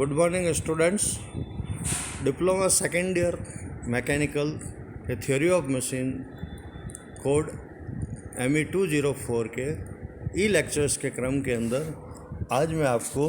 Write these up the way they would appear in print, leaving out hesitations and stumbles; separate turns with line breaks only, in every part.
Good morning students. Diploma second year mechanical के theory of machine code ME 204 के ई lectures के क्रम के अंदर आज मैं आपको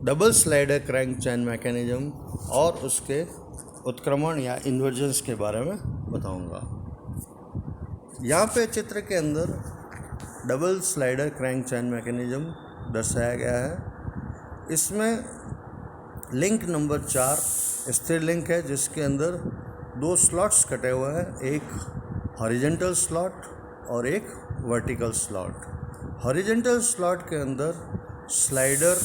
double slider crank chain mechanism और उसके उत्क्रमण या इन्वर्जन्स के बारे में बताऊंगा। यहाँ पे चित्र के अंदर double slider crank chain mechanism दर्शाया गया है। इसमें लिंक नंबर 4 स्थिर लिंक है, जिसके अंदर दो स्लॉट्स कटे हुए हैं, एक हॉरिजॉन्टल स्लॉट और एक वर्टिकल स्लॉट। हॉरिजॉन्टल स्लॉट के अंदर स्लाइडर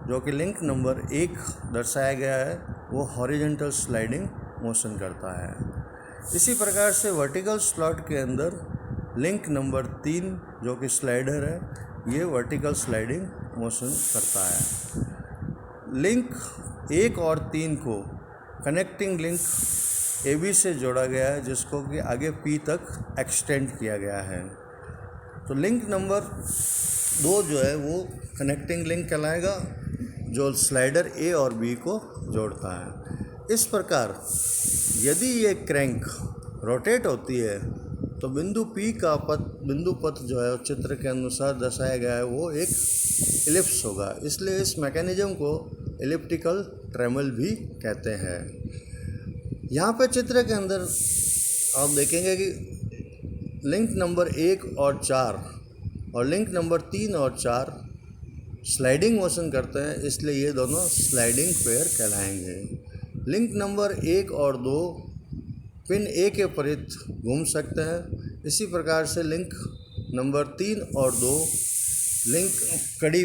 जो कि लिंक नंबर 1 दर्शाया गया है वो हॉरिजॉन्टल स्लाइडिंग मोशन करता है। इसी प्रकार से वर्टिकल स्लॉट के अंदर लिंक नंबर 3 जो कि स्लाइडर है ये वर्टिकल स्लाइडिंग मोशन करता है। लिंक 1 और 3 को कनेक्टिंग लिंक AB से जोड़ा गया है, जिसको कि आगे P तक एक्सटेंड किया गया है। तो लिंक नंबर 2 जो है वो कनेक्टिंग लिंक कहलाएगा, जो स्लाइडर A और B को जोड़ता है। इस प्रकार यदि ये क्रैंक रोटेट होती है तो बिंदु P का बिंदु पथ जो है चित्र के अनुसार दर्शाया गया है वो एक इलिप्स होगा। इसलिए इस मैकेनिज्म को एलिप्टिकल ट्रेमल भी कहते हैं। यहाँ पे चित्र के अंदर आप देखेंगे कि लिंक नंबर 1 और 4 और लिंक नंबर 3 और 4 स्लाइडिंग मोशन करते हैं, इसलिए ये दोनों स्लाइडिंग पेयर कहलाएंगे। लिंक नंबर 1 और 2 पिन A के परित घूम सकते हैं। इसी प्रकार से लिंक नंबर 3 और 2 लिंक कड़ी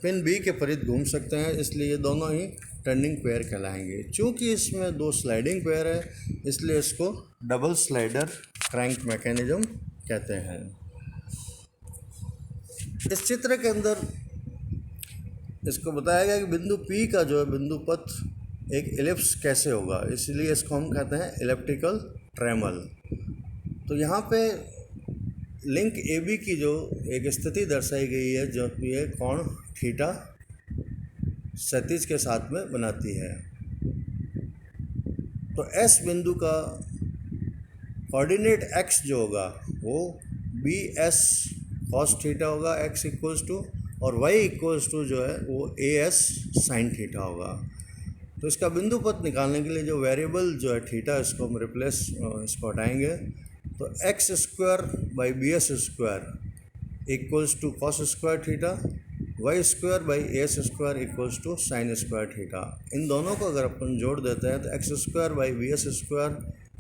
पिन B के परित घूम सकते हैं, इसलिए ये दोनों ही टर्निंग पेयर कहलाएंगे। चूँकि इसमें 2 स्लाइडिंग पेयर है, इसलिए इसको डबल स्लाइडर क्रैंक मैकेनिज्म कहते हैं। इस चित्र के अंदर इसको बताया गया कि बिंदु P का जो है बिंदु पथ एक एलिप्स कैसे होगा, इसलिए इसको हम कहते हैं एलिप्टिकल ट्रेमल। तो यहाँ पे लिंक AB की जो एक स्थिति दर्शाई गई है, जो कि ये कोण थीटा क्षैतिज के साथ में बनाती है। तो S बिंदु का कोऑर्डिनेट x जो होगा वो BS cos थीटा होगा x इक्वल्स टू, और y इक्वल्स टू जो है वो AS साइन थीटा होगा। तो इसका बिंदु पथ निकालने के लिए जो वेरिएबल जो है थीटा, इसको हम इसको हटाएंगे। तो x square by BS square equals to cos square theta, y square by AS square equals to sine square theta. इन दोनों को अगर अपन जोड़ देते हैं तो x square by BS square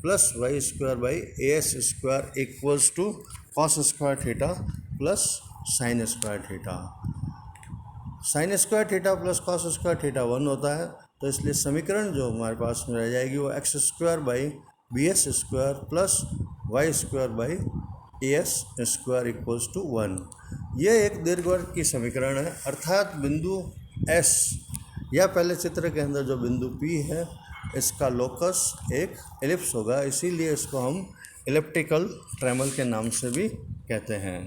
plus y square by AS square equals to cos square theta plus sine square theta. Sine square theta plus cos square theta 1 होता है, तो इसलिए समीकरण जो हमारे पास में रह जाएगी वो x square by BS square plus y square by AS square equals to 1। यह एक दीर्घवृत्त की समीकरण है, अर्थात बिंदु S या पहले चित्र के अंदर जो बिंदु P है इसका लोकस एक एलिप्स होगा, इसीलिए इसको हम एलिप्टिकल ट्रेमल के नाम से भी कहते हैं।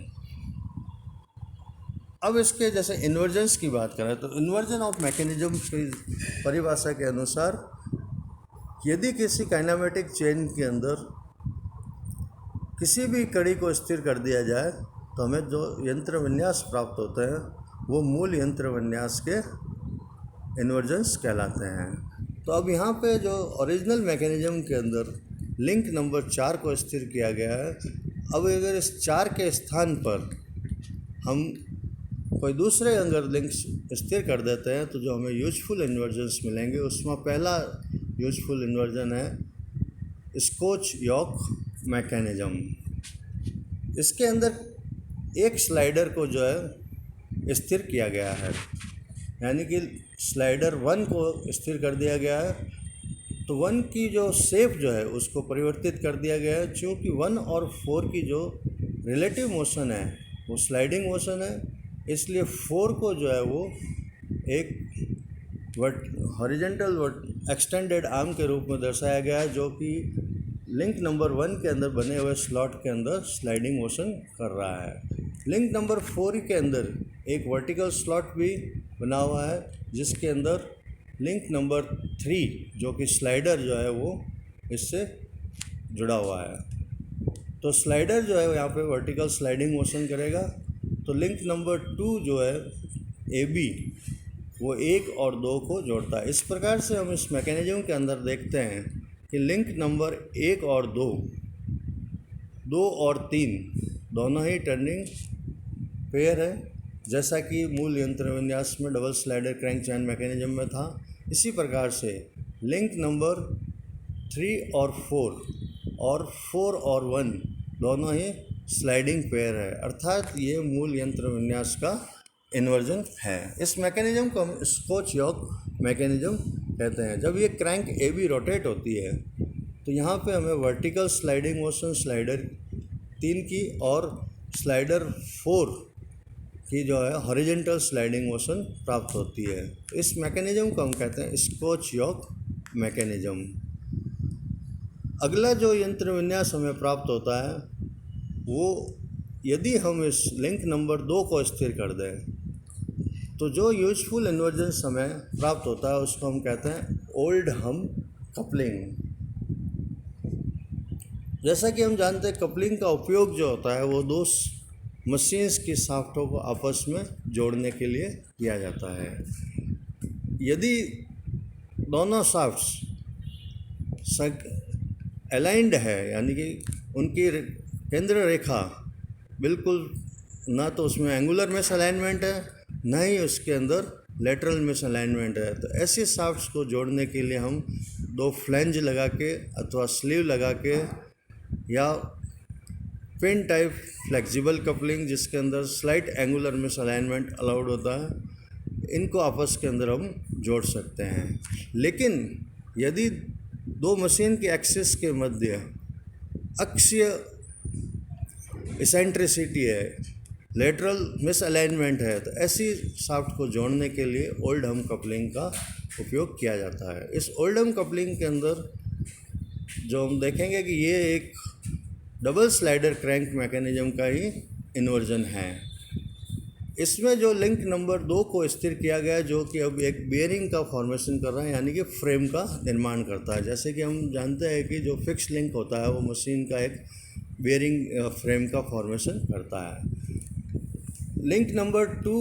अब इसके जैसे इन्वर्जन्स की बात करें तो इन्वर्जन ऑफ मैकेनिज्म की परिभाषा के अनुसार यदि किसी काइनेमेटिक चेन के अंदर किसी भी कड़ी को स्थिर कर दिया जाए तो हमें जो यंत्र विन्यास प्राप्त होते हैं वो मूल यंत्र विन्यास के इन्वर्जन्स कहलाते हैं। तो अब यहाँ पे जो ओरिजिनल मैकेनिज्म के अंदर लिंक नंबर 4 को स्थिर किया गया है, अब अगर इस 4 के स्थान पर हम कोई दूसरे अगर लिंक स्थिर कर देते हैं तो जो हमें यूजफुल इन्वर्जन्स मिलेंगे, उसमें पहला यूजफुल इन्वर्जन है स्कॉच योक मैकेनिज्म। इसके अंदर एक स्लाइडर को जो है स्थिर किया गया है, यानी कि स्लाइडर 1 को स्थिर कर दिया गया है। तो 1 की जो शेप जो है उसको परिवर्तित कर दिया गया है। चूँकि 1 और 4 की जो रिलेटिव मोशन है वो स्लाइडिंग मोशन है, इसलिए 4 को जो है वो एक हॉरिजॉन्टल एक्सटेंडेड आर्म के रूप में दर्शाया गया है, जो कि लिंक नंबर 1 के अंदर बने हुए स्लॉट के अंदर स्लाइडिंग मोशन कर रहा है। लिंक नंबर 4 के अंदर एक वर्टिकल स्लॉट भी बना हुआ है, जिसके अंदर लिंक नंबर 3 जो कि स्लाइडर जो है वो इससे जुड़ा हुआ है। तो स्लाइडर जो है यहाँ पे वर्टिकल स्लाइडिंग मोशन करेगा। तो लिंक नंबर 2 जो है AB वो 1 और 2 को जोड़ता है। इस प्रकार से हम इस मैकेनिज्म के अंदर देखते हैं कि लिंक नंबर 1 और 2 और 3 दोनों ही टर्निंग पेयर है, जैसा कि मूल यंत्र विन्यास में double slider crank chain mechanism में था। इसी प्रकार से लिंक नंबर 3 और 4 और 1 दोनों ही स्लाइडिंग पेयर है, अर्थात ये मूल यंत्र विन्यास का इन्वर्जन है। इस मैकेनिज्म को हम स्कॉच यॉर्क मैकेनिज्म कहते हैं। जब ये क्रैंक AB रोटेट होती है तो यहाँ पे हमें वर्टिकल स्लाइडिंग मोशन स्लाइडर 3 की और स्लाइडर 4 की जो है हॉरिजॉन्टल स्लाइडिंग मोशन प्राप्त होती है। इस मैकेनिज्म को हम कहते हैं स्कॉच यॉर्क मैकेनिज्म। अगला जो यंत्र विन्यास हमें प्राप्त होता है वो यदि हम इस लिंक नंबर 2 को स्थिर कर दें तो जो यूजफुल इन्वर्जन समय प्राप्त होता है उसको हम कहते हैं ओल्डहम कपलिंग। जैसा कि हम जानते हैं कपलिंग का उपयोग जो होता है वो दो मशीन्स की शाफ्टों को आपस में जोड़ने के लिए किया जाता है। यदि दोनों शाफ्ट्स अलाइंड है, यानी कि उनकी केंद्र रेखा बिल्कुल, ना तो उसमें एंगुलर मिस अलाइनमेंट है ना ही उसके अंदर लेटरल मिस अलाइनमेंट है, तो ऐसे शाफ्ट्स को जोड़ने के लिए हम 2 फ्लेंज लगा के अथवा स्लीव लगा के या पिन टाइप फ्लेक्सिबल कपलिंग जिसके अंदर slight angular miss alignment allowed होता है, इनको आपस के अंदर हम जोड़ सकते हैं। लेकिन यदि 2 मशीन के एक्सिस के मध्य अक्षीय इसेंट्रिसिटी है, लेटरल मिस अलाइनमेंट है, तो ऐसी शाफ्ट को जोड़ने के लिए ओल्डहम कपलिंग का उपयोग किया जाता है। इस ओल्डहम कपलिंग के अंदर जो हम देखेंगे कि ये एक डबल स्लाइडर क्रैंक मैकेनिज्म का ही इन्वर्जन है। इसमें जो लिंक नंबर 2 को स्थिर किया गया है, जो कि अब एक बेयरिंग का फॉर्मेशन कर रहा है, यानी कि फ्रेम का निर्माण करता है। जैसे कि हम जानते हैं कि जो फिक्स लिंक होता है वो मशीन का एक बेयरिंग फ्रेम का फॉर्मेशन करता है। लिंक नंबर 2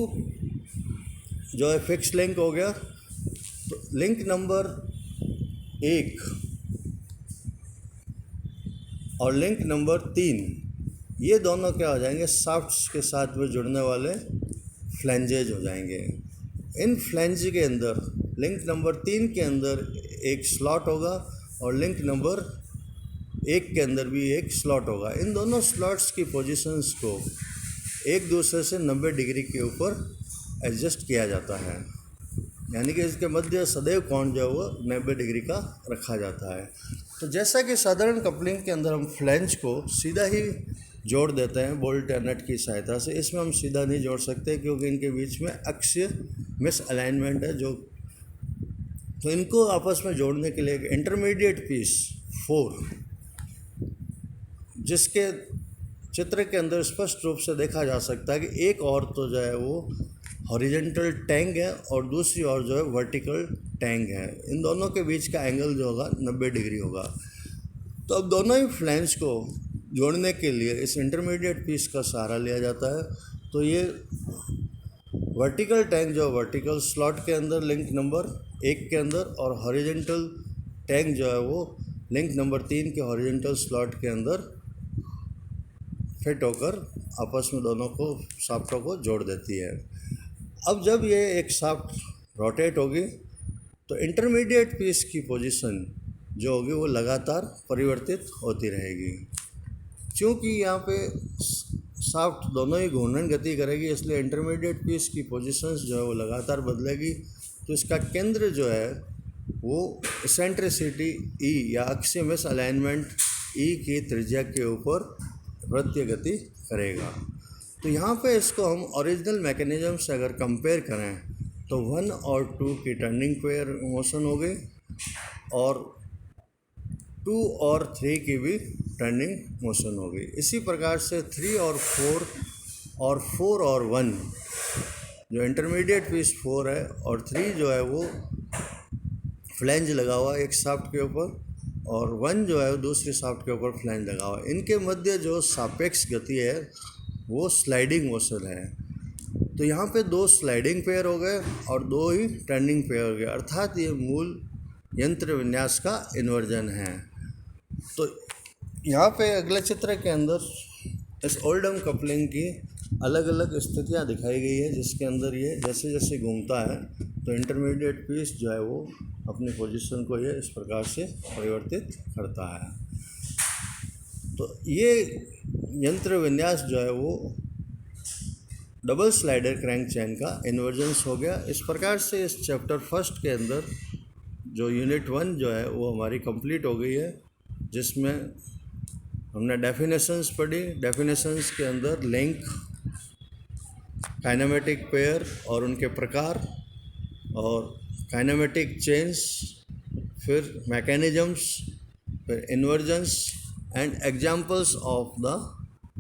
जो है फिक्स लिंक हो गया। तो लिंक नंबर 1 और लिंक नंबर 3 ये दोनों क्या हो जाएंगे, शाफ्ट्स के साथ में जुड़ने वाले फ्लेंजेज हो जाएंगे। इन फ्लेंज के अंदर लिंक नंबर 3 के अंदर एक स्लॉट होगा और लिंक नंबर 1 के अंदर भी एक स्लॉट होगा। इन दोनों स्लॉट्स की पोजीशंस को एक दूसरे से 90 डिग्री के ऊपर एडजस्ट किया जाता है, यानी कि इसके मध्य सदैव कोण जो है वो 90 डिग्री का रखा जाता है। तो जैसा कि साधारण कपलिंग के अंदर हम फ्लेंज को सीधा ही जोड़ देते हैं बोल्ट या नट की सहायता से, इसमें हम सीधा नहीं जोड़ सकते क्योंकि इनके बीच में अक्षीय मिस अलाइनमेंट है। तो इनको आपस में जोड़ने के लिए एक इंटरमीडिएट पीस 4, जिसके चित्र के अंदर स्पष्ट रूप से देखा जा सकता है कि एक और तो जो है वो हॉरिजॉन्टल टैंग है और दूसरी ओर जो है वर्टिकल टैंग है। इन दोनों के बीच का एंगल जो होगा 90 डिग्री होगा। तो अब दोनों ही फ्लेंज को जोड़ने के लिए इस इंटरमीडिएट पीस का सहारा लिया जाता है। तो ये वर्टिकल टैंग जो वर्टिकल स्लॉट के अंदर लिंक नंबर 1 के अंदर और हॉरिजॉन्टल टैंग जो है वो लिंक नंबर 3 के हॉरिजॉन्टल स्लॉट के अंदर फिट होकर आपस में दोनों को शाफ्टों को जोड़ देती है। अब जब ये एक शाफ्ट रोटेट होगी तो इंटरमीडिएट पीस की पोजीशन जो होगी वो लगातार परिवर्तित होती रहेगी। क्योंकि यहाँ पे शाफ्ट दोनों ही घूर्णन गति करेगी, इसलिए इंटरमीडिएट पीस की पोजीशंस जो है वो लगातार बदलेगी। तो इसका केंद्र जो है वो इसेंट्रिसिटी E या अक्षीय मिस अलाइनमेंट E की त्रिज्या के ऊपर वृत्तीय गति करेगा। तो यहाँ पे इसको हम ओरिजिनल मैकेनिज्म से अगर कंपेयर करें तो 1 और 2 की टर्निंग पेयर मोशन हो गई और 2 और 3 की भी टर्निंग मोशन हो गई। इसी प्रकार से 3 और 4 और 4 और 1 जो इंटरमीडिएट पीस 4 है और 3 जो है वो फ्लैंज लगा हुआ है एक शाफ्ट के ऊपर, और 1 जो है वो दूसरी शाफ्ट के ऊपर फ्लैंज लगा हुआ है। इनके मध्य जो सापेक्ष गति है वो स्लाइडिंग मोशन है। तो यहाँ पे 2 स्लाइडिंग पेयर हो गए और 2 ही टर्निंग पेयर हो गए, अर्थात ये मूल यंत्र विन्यास का इन्वर्जन है। तो यहाँ पे अगले चित्र के अंदर इस ओल्डम कपलिंग की अलग अलग स्थितियाँ दिखाई गई है, जिसके अंदर ये जैसे जैसे घूमता है तो इंटरमीडिएट पीस जो है वो अपनी पोजीशन को ये इस प्रकार से परिवर्तित करता है। तो ये यंत्र विन्यास जो है वो डबल स्लाइडर क्रैंक चैन का इन्वर्जेंस हो गया। इस प्रकार से इस चैप्टर फर्स्ट के अंदर जो यूनिट 1 जो है वो हमारी कंप्लीट हो गई है, जिसमें हमने डेफिनेशंस पढ़ी। डेफिनेशंस के अंदर लिंक, काइनेमेटिक पेयर और उनके प्रकार, और काइनेमेटिक चेंज, फिर मैकेनिज्म्स, फिर inversions and examples of the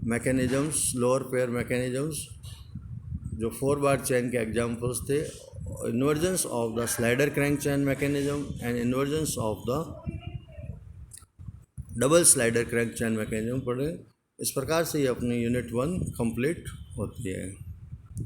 mechanisms, lower pair mechanisms जो 4 बार चेन के एग्जांपल्स थे, inversions of the slider crank chain mechanism and inversions of the double slider crank chain mechanism पढ़े। इस प्रकार से ये अपनी यूनिट 1 कंप्लीट होती है।